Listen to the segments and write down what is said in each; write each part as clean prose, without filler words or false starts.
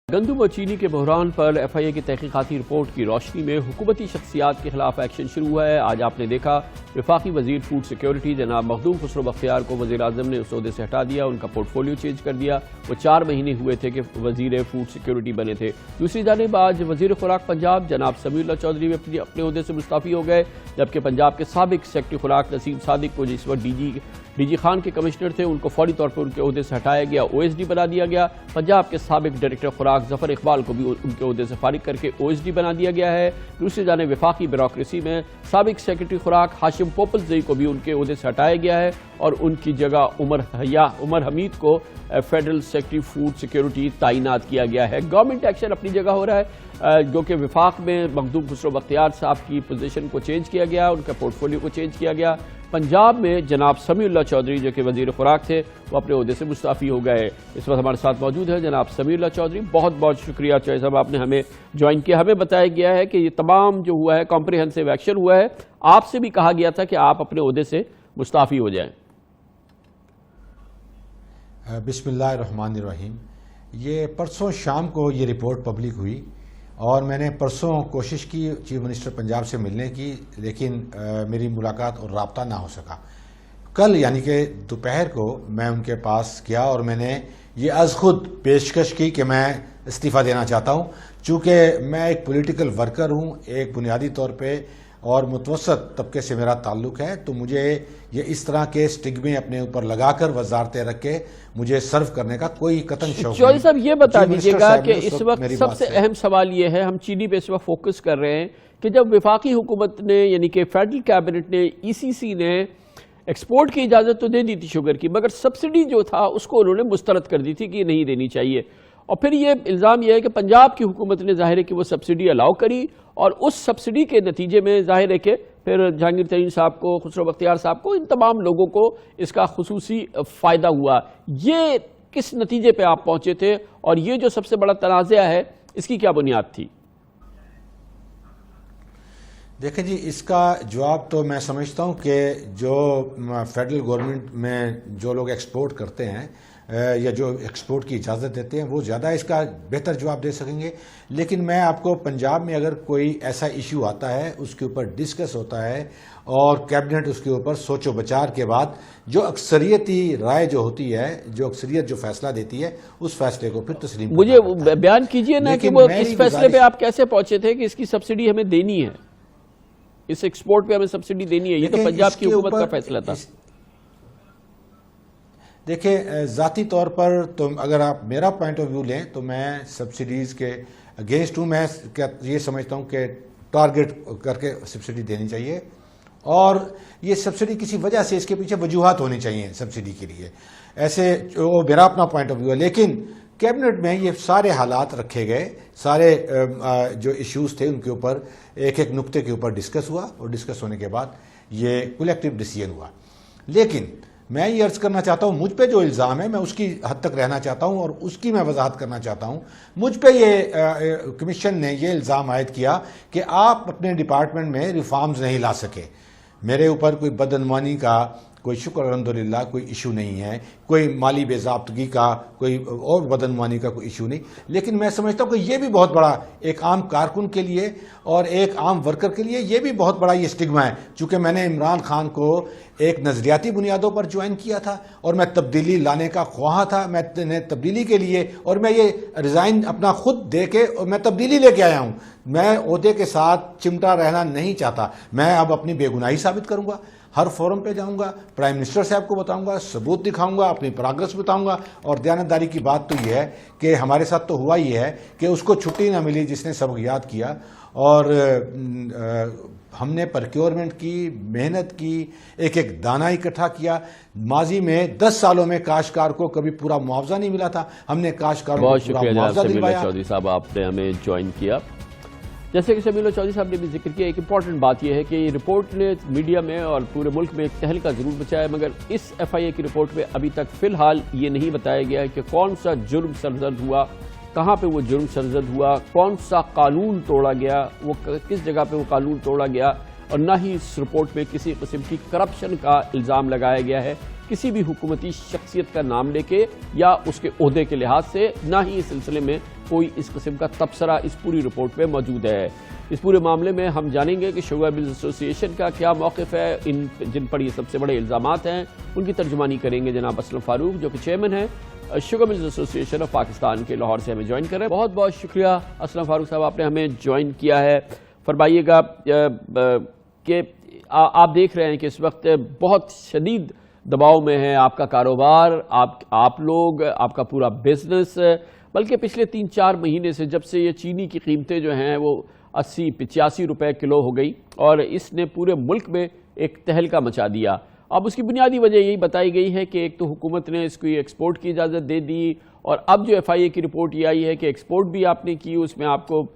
گندم و چینی کے بحران پر ایف آئی اے کی تحقیقاتی رپورٹ کی روشنی میں حکومتی شخصیات کے خلاف ایکشن شروع ہوا ہے۔ آج آپ نے دیکھا وفاقی وزیر فوڈ سیکیورٹی جناب مخدوم خسرو بختیار کو وزیر اعظم نے اس عہدے سے ہٹا دیا، ان کا پورٹ فولیو چینج کر دیا۔ وہ 4 مہینے ہوئے تھے کہ وزیر فوڈ سیکیورٹی بنے تھے۔ دوسری جانب آج وزیر خوراک پنجاب جناب سمیع اللہ چودھری اپنے عہدے سے مستعفی ہو گئے، جبکہ پنجاب کے سابق سیکرٹری خوراک نسیم صادق کو جس وقت ڈی جی خان کے کمشنر تھے، ان کو فوری طور پر ان کے عہدے سے ہٹایا گیا، او ایس ڈی بنا دیا گیا۔ پنجاب کے سابق ڈائریکٹر خوراک ظفر اقبال کو بھی ان کے عہدے سے فارغ کر کے او ایس ڈی بنا دیا گیا ہے۔ دوسری جانب وفاقی بیوروکریسی میں سابق سیکرٹری خوراک ہاشم پوپلزئی کو بھی ان کے عہدے سے ہٹایا گیا ہے اور ان کی جگہ عمر حمید کو فیڈرل سیکرٹری فوڈ سیکیورٹی تعینات کیا گیا ہے۔ گورنمنٹ ایکشن اپنی جگہ ہو رہا ہے، جو کہ وفاق میں مخدوم خسرو بختیار صاحب کی پوزیشن کو چینج کیا گیا، ان کا پورٹ فولیو کو چینج کیا گیا۔ پنجاب میں جناب سمیع اللہ چودھری جو کہ وزیر خوراک تھے، وہ اپنے عہدے سے مستعفی ہو گئے۔ اس وقت ہمارے ساتھ موجود ہے جناب سمیع اللہ چودھری۔ بہت بہت شکریہ چودھری صاحب، آپ نے ہمیں جوائن کیا۔ ہمیں بتایا گیا ہے کہ یہ تمام جو ہوا ہے کمپریہنسو ایکشن ہوا ہے، آپ سے بھی کہا گیا تھا کہ آپ اپنے عہدے سے مستعفی ہو جائیں۔ بسم اللہ الرحمن الرحیم۔ یہ پرسوں شام کو یہ رپورٹ پبلک ہوئی اور میں نے پرسوں کوشش کی چیف منسٹر پنجاب سے ملنے کی، لیکن میری ملاقات اور رابطہ نہ ہو سکا۔ کل یعنی کہ دوپہر کو میں ان کے پاس گیا اور میں نے یہ از خود پیشکش کی کہ میں استعفیٰ دینا چاہتا ہوں، چونکہ میں ایک پولیٹیکل ورکر ہوں، ایک بنیادی طور پہ اور متوسط طبقے سے میرا تعلق ہے، تو مجھے یہ اس طرح کے سٹگمے اپنے اوپر لگا کر وزارتیں رکھ کے مجھے سرو کرنے کا کوئی قطن شوق نہیں۔ چودھری صاحب یہ بتا دیجیے گا کہ اس وقت سب سے اہم سوال یہ ہے، ہم چینی پہ اس وقت فوکس کر رہے ہیں، کہ جب وفاقی حکومت نے یعنی کہ فیڈرل کیبنٹ نے ای سی سی نے ایکسپورٹ کی اجازت تو دے دی تھی شوگر کی، مگر سبسڈی جو تھا اس کو انہوں نے مسترد کر دی تھی کہ یہ نہیں دینی چاہیے، اور پھر یہ الزام یہ ہے کہ پنجاب کی حکومت نے ظاہر ہے کہ وہ سبسڈی الاؤ کری، اور اس سبسڈی کے نتیجے میں ظاہر ہے کہ پھر جہانگیر ترین صاحب کو، خسرو بختیار صاحب کو، ان تمام لوگوں کو اس کا خصوصی فائدہ ہوا۔ یہ کس نتیجے پہ آپ پہنچے تھے اور یہ جو سب سے بڑا تنازعہ ہے اس کی کیا بنیاد تھی؟ دیکھیں جی، اس کا جواب تو میں سمجھتا ہوں کہ جو فیڈرل گورنمنٹ میں جو لوگ ایکسپورٹ کرتے ہیں یا جو ایکسپورٹ کی اجازت دیتے ہیں وہ زیادہ اس کا بہتر جواب دے سکیں گے، لیکن میں آپ کو پنجاب میں اگر کوئی ایسا ایشو آتا ہے، اس کے اوپر ڈسکس ہوتا ہے اور کیبنٹ اس کے اوپر سوچ و بچار کے بعد جو اکثریتی رائے جو ہوتی ہے، جو اکثریت جو فیصلہ دیتی ہے، اس فیصلے کو پھر تسلیم کرنا پڑتا ہے۔ مجھے بیان کیجئے نا کہ وہ اس فیصلے پہ آپ کیسے پہنچے تھے کہ اس کی سبسڈی ہمیں دینی ہے، اس ایکسپورٹ پہ ہمیں سبسڈی دینی ہے؟ یہ تو پنجاب کی حکومت کا فیصلہ تھا۔ دیکھیں، ذاتی طور پر تو اگر آپ میرا پوائنٹ آف ویو لیں تو میں سبسڈیز کے اگینسٹ ہوں۔ میں یہ سمجھتا ہوں کہ ٹارگٹ کر کے سبسڈی دینی چاہیے، اور یہ سبسڈی کسی وجہ سے، اس کے پیچھے وجوہات ہونی چاہیے سبسڈی کے لیے، ایسے وہ میرا اپنا پوائنٹ آف ویو ہے۔ لیکن کیبنٹ میں یہ سارے حالات رکھے گئے، سارے جو ایشوز تھے ان کے اوپر ایک ایک نقطے کے اوپر ڈسکس ہوا، اور ڈسکس ہونے کے بعد یہ کولیکٹیو ڈیسیژن ہوا۔ لیکن میں یہ عرض کرنا چاہتا ہوں، مجھ پہ جو الزام ہے میں اس کی حد تک رہنا چاہتا ہوں اور اس کی میں وضاحت کرنا چاہتا ہوں۔ مجھ پہ یہ کمیشن نے یہ الزام عائد کیا کہ آپ اپنے ڈپارٹمنٹ میں ریفارمز نہیں لا سکے۔ میرے اوپر کوئی بدعنوانی کا، کوئی شکر الحمدللہ کوئی ایشو نہیں ہے، کوئی مالی بے ضابطگی کا، کوئی اور بدعنوانی کا کوئی ایشو نہیں، لیکن میں سمجھتا ہوں کہ یہ بھی بہت بڑا ایک عام کارکن کے لیے اور ایک عام ورکر کے لیے یہ بھی بہت بڑا یہ سٹگما ہے، چونکہ میں نے عمران خان کو ایک نظریاتی بنیادوں پر جوائن کیا تھا اور میں تبدیلی لانے کا خواہاں تھا، میں نے تبدیلی کے لیے، اور میں یہ ریزائن اپنا خود دے کے اور میں تبدیلی لے کے آیا ہوں۔ میں عہدے کے ساتھ چمٹا رہنا نہیں چاہتا، میں اب اپنی بے گناہی ثابت کروں گا، ہر فورم پہ جاؤں گا، پرائم منسٹر صاحب کو بتاؤں گا، ثبوت دکھاؤں گا، اپنی پروگرس بتاؤں گا، اور دیانتداری کی بات تو یہ ہے کہ ہمارے ساتھ تو ہوا ہی ہے کہ اس کو چھٹی نہ ملی جس نے سبق یاد کیا، اور ہم نے پرکیورمنٹ کی، محنت کی، ایک ایک دانہ اکٹھا کیا۔ ماضی میں 10 سالوں میں کاشتکار کو کبھی پورا معاوضہ نہیں ملا تھا، ہم نے کاشتکاروں کو پورا معاوضہ دلوایا۔ بہت شکریہ جناب چودھری صاحب، آپ نے ہمیں جوائن کیا۔ جیسے کہ سمیع اللہ چودھری صاحب نے بھی ذکر کیا، ایک امپورٹنٹ بات یہ ہے کہ یہ رپورٹ نے میڈیا میں اور پورے ملک میں ایک تہلکہ ضرور بچایا، مگر اس ایف آئی اے کی رپورٹ میں ابھی تک فی الحال یہ نہیں بتایا گیا ہے کہ کون سا جرم سرزد ہوا، کہاں پہ وہ جرم سرزد ہوا، کون سا قانون توڑا گیا، وہ کس جگہ پہ وہ قانون توڑا گیا، اور نہ ہی اس رپورٹ میں کسی قسم کی کرپشن کا الزام لگایا گیا ہے کسی بھی حکومتی شخصیت کا نام لے کے یا اس کے عہدے کے لحاظ سے، نہ ہی اس سلسلے میں کوئی اس قسم کا تبصرہ اس پوری رپورٹ میں موجود ہے۔ اس پورے معاملے میں ہم جانیں گے کہ شوگر ملز ایسوسی ایشن کا کیا موقف ہے، جن پر یہ سب سے بڑے الزامات ہیں ان کی ترجمانی کریں گے جناب اسلم فاروق، جو کہ چیئرمین ہیں شوگر ملز ایسوسی ایشن آف پاکستان کے، لاہور سے ہمیں جوائن کر رہے ہیں۔ بہت بہت شکریہ اسلم فاروق صاحب، آپ نے ہمیں جوائن کیا ہے۔ فرمائیے گا کہ آپ دیکھ رہے ہیں کہ اس وقت بہت شدید دباؤ میں ہے آپ کا کاروبار، آپ لوگ، آپ کا پورا بزنس، بلکہ پچھلے 3-4 مہینے سے جب سے یہ چینی کی قیمتیں جو ہیں وہ 80-85 روپے کلو ہو گئی اور اس نے پورے ملک میں ایک تہلکہ مچا دیا۔ اب اس کی بنیادی وجہ یہی بتائی گئی ہے کہ ایک تو حکومت نے اس کو ایکسپورٹ کی اجازت دے دی، اور اب جو FIA کی رپورٹ یہ آئی ہے کہ ایکسپورٹ بھی آپ نے کی، اس میں آپ کو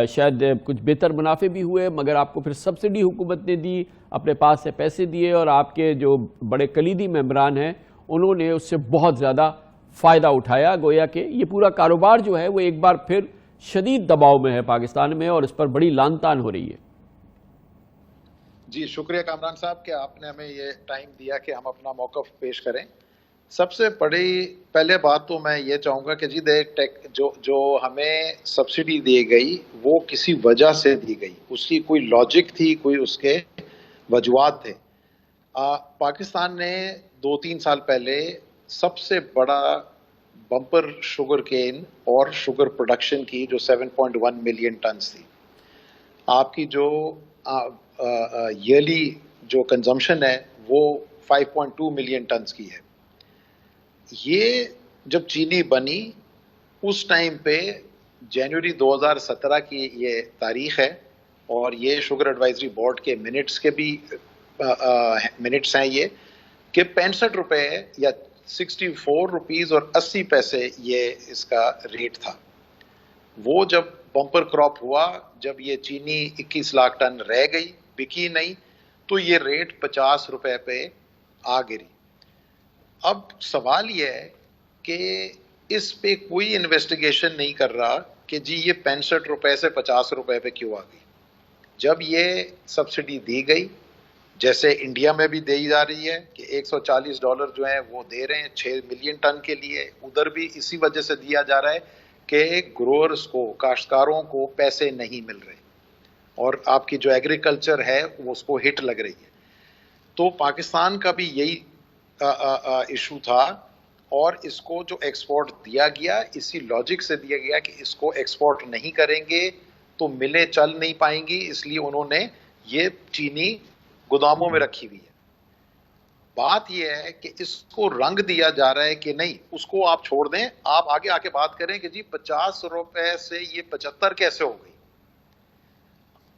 شاید کچھ بہتر منافع بھی ہوئے، مگر آپ کو پھر سبسڈی حکومت نے دی، اپنے پاس سے پیسے دیے، اور آپ کے جو بڑے کلیدی ممبران ہیں انہوں نے اس سے بہت زیادہ فائدہ اٹھایا۔ گویا کہ یہ پورا کاروبار جو ہے وہ ایک بار پھر شدید دباؤ میں ہے پاکستان میں، اور اس پر بڑی لان تان ہو رہی ہے۔ جی شکریہ کامران صاحب کہ آپ نے ہمیں یہ ٹائم دیا کہ ہم اپنا موقف پیش کریں۔ سب سے بڑی پہلے بات تو میں یہ چاہوں گا کہ جی جو ہمیں سبسڈی دی گئی وہ کسی وجہ سے دی گئی، اس کی کوئی لاجک تھی، کوئی اس کے وجوہات تھے۔ پاکستان نے 2-3 سال پہلے سب سے بڑا بمپر شوگر کین اور شوگر پروڈکشن کی جو 7.1 ملین ٹنز تھی، آپ کی جو ایئرلی جو کنزمپشن ہے وہ 5.2 ملین ٹنز کی ہے۔ یہ جب چینی بنی اس ٹائم پہ جنوری 2017 کی یہ تاریخ ہے، اور یہ شوگر ایڈوائزری بورڈ کے منٹس کے بھی منٹس ہیں یہ، کہ 65 روپے یا 64 روپیز اور 80 پیسے یہ اس کا ریٹ تھا۔ وہ جب بمپر کراپ ہوا، جب یہ چینی 21 لاکھ ٹن رہ گئی، بکی نہیں، تو یہ ریٹ 50 روپے پہ آ گری۔ اب سوال یہ ہے کہ اس پہ کوئی انویسٹیگیشن نہیں کر رہا کہ جی یہ 65 روپے سے 50 روپے پہ کیوں آ گئی۔ جب یہ سبسڈی دی گئی، جیسے انڈیا میں بھی دی جا رہی ہے کہ $140 جو ہیں وہ دے رہے ہیں 6 ملین ٹن کے لیے، ادھر بھی اسی وجہ سے دیا جا رہا ہے کہ گروئرز کو، کاشتکاروں کو پیسے نہیں مل رہے، اور آپ کی جو ایگریکلچر ہے وہ اس کو ہٹ لگ رہی ہے۔ تو پاکستان کا بھی یہی ایشو تھا، اور اس کو جو ایکسپورٹ دیا گیا اسی لاجک سے دیا گیا کہ اس کو ایکسپورٹ نہیں کریں گے تو ملیں چل نہیں پائیں گی، اس لیے انہوں نے یہ چینی گوداموں میں رکھی ہوئی ہے۔ بات یہ ہے کہ اس کو رنگ دیا جا رہا ہے کہ نہیں، اس کو آپ چھوڑ دیں، آپ آگے آ کے بات کریں کہ جی 50 روپے سے یہ 75 کیسے ہو گئی۔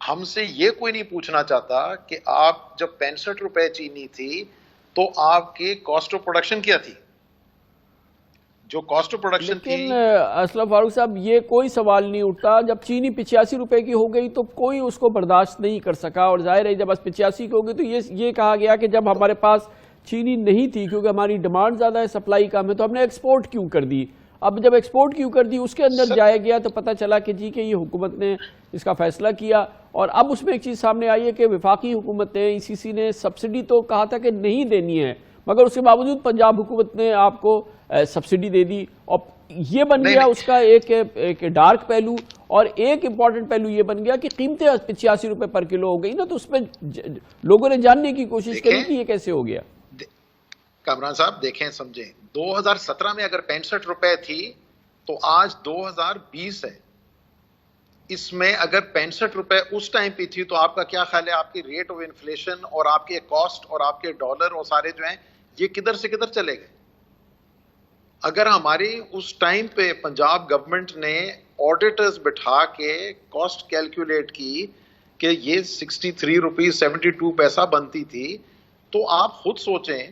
ہم سے یہ کوئی نہیں پوچھنا چاہتا کہ آپ جب 65 روپے چینی تھی تو آپ کی کاسٹ آف پروڈکشن کیا تھی؟ جو کاسٹ آف پروڈکشن تھی، لیکن اسلم فاروق صاحب یہ کوئی سوال نہیں اٹھتا، جب چینی 85 روپے کی ہو گئی تو کوئی اس کو برداشت نہیں کر سکا، اور ظاہر ہے جب 85 کی ہو گئی تو یہ کہا گیا کہ جب ہمارے پاس چینی نہیں تھی کیونکہ ہماری ڈیمانڈ زیادہ ہے، سپلائی کم ہے، تو ہم نے ایکسپورٹ کیوں کر دی۔ اب جب ایکسپورٹ کیوں کر دی اس کے اندر جایا گیا تو پتہ چلا کہ جی کہ یہ حکومت نے اس کا فیصلہ کیا، اور اب اس میں ایک چیز سامنے آئی ہے کہ وفاقی حکومت نے، ECC نے سبسڈی تو کہا تھا کہ نہیں دینی ہے، مگر اس کے باوجود پنجاب حکومت نے آپ کو سبسڈی دے دی، اور یہ بن گیا اس کا ایک ڈارک پہلو۔ اور ایک امپورٹنٹ پہلو یہ بن گیا کہ قیمتیں 85 روپے پر کلو ہو گئی نا، تو اس میں لوگوں نے جاننے کی کوشش کری کہ یہ کیسے ہو گیا۔ کامران صاحب دیکھیں سمجھیں، 2017 میں اگر 65 روپے تھی تو آج 2020 ہے، اس میں اگر 65 روپے اس ٹائم پہ تھی تو آپ کا کیا خیال ہے آپ کی ریٹ آف انفلیشن اور آپ کے کاسٹ اور آپ کے ڈالر اور سارے جو ہیں یہ کدھر سے کدھر چلے گئے؟ اگر ہماری اس ٹائم پہ پنجاب گورنمنٹ نے آڈیٹرز بٹھا کے کاسٹ کیلکولیٹ کی کہ یہ 63 روپیز 72 پیسہ بنتی تھی، تو آپ خود سوچیں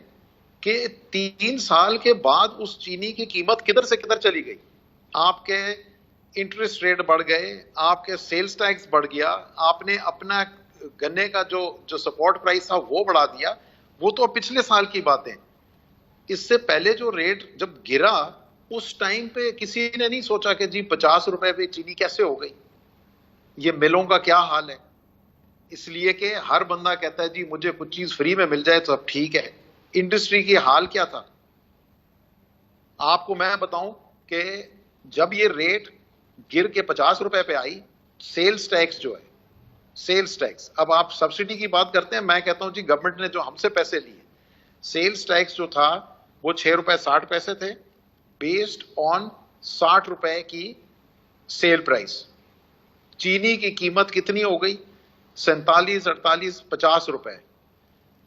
کہ 3 سال کے بعد اس چینی کی قیمت کدھر سے کدھر چلی گئی۔ آپ کے انٹرسٹ ریٹ بڑھ گئے، آپ کے سیلز ٹیکس بڑھ گیا، آپ نے اپنا گنے کا جو سپورٹ پرائس تھا وہ بڑھا دیا۔ وہ تو پچھلے سال کی باتیں، اس سے پہلے جو ریٹ جب گرا اس ٹائم پہ کسی نے نہیں سوچا کہ جی 50 روپے پہ چینی کیسے ہو گئی، یہ ملوں کا کیا حال ہے۔ اس لیے کہ ہر بندہ کہتا ہے جی مجھے کچھ چیز فری میں مل جائے تو اب ٹھیک ہے۔ انڈسٹری کی حال کیا تھا آپ کو میں بتاؤں کہ جب یہ ریٹ گر کے 50 روپے پہ آئی. سیلز ٹیکس جو ہے, سیلز ٹیکس, اب آپ سبسڈی کی بات کرتے ہیں, میں کہتا ہوں جی گورنمنٹ نے جو ہم سے پیسے لیے, سیلز ٹیکس جو تھا وہ 6 روپے 60 پیسے تھے, بیسڈ آن 60 روپے کی سیل پرائس. چینی کی قیمت کتنی ہو گئی؟ 47 48 50 روپے.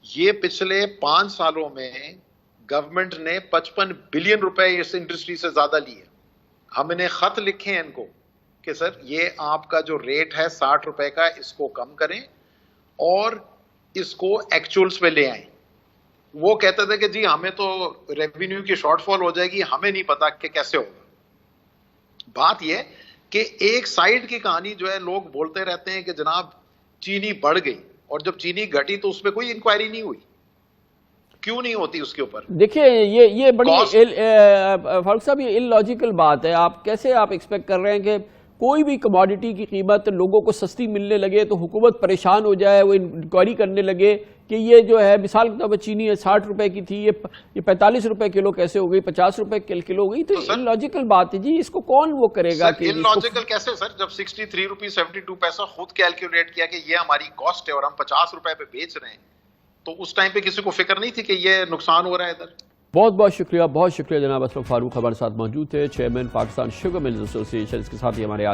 یہ پچھلے 5 سالوں میں گورنمنٹ نے 55 بلین روپے اس انڈسٹری سے زیادہ لیے. ہم نے خط لکھے ہیں ان کو کہ سر یہ آپ کا جو ریٹ ہے 60 روپے کا, اس کو کم کریں اور اس کو ایکچولز پہ لے آئیں. وہ کہتے تھے کہ جی ہمیں تو ریونیو کی شارٹ فال ہو جائے گی, ہمیں نہیں پتا کہ کیسے ہوگا. بات یہ کہ ایک سائیڈ کی کہانی جو ہے, لوگ بولتے رہتے ہیں کہ جناب چینی بڑھ گئی, اور جب چینی گھٹی تو اس پہ کوئی انکوائری نہیں ہوئی. کیوں نہیں ہوتی اس کے اوپر؟ دیکھیں یہ بڑی فاروق صاحب یہ اللاجیکل بات ہے. آپ کیسے ایکسپیکٹ کر رہے ہیں کہ کوئی بھی کموڈٹی کی قیمت لوگوں کو سستی ملنے لگے تو حکومت پریشان ہو جائے, وہ انکوائری کرنے لگے کہ یہ جو ہے مثال کے طور پر چینی 60 روپے کی تھی, یہ 45 روپے کلو کیسے ہو گئی, 50 روپے کلو ہو گئی. تو اللاجیکل بات ہے جی, اس کو کون وہ کرے گا کہ اللاجیکل کیسے سر؟ جب 63 روپیز 72 پیسہ خود کیلکولیٹ کیا کہ یہ ہماری کاسٹ ہے اور ہم 50 روپے پہ بیچ رہے ہیں, تو اس ٹائم پہ کسی کو فکر نہیں تھی کہ یہ نقصان ہو رہا ہے ادھر. بہت شکریہ جناب اسرف فاروق ہمارے ساتھ موجود تھے, چیئرمین پاکستان شوگر ملز ایسوسی ایشن. اس کے ساتھ ہی ہمارے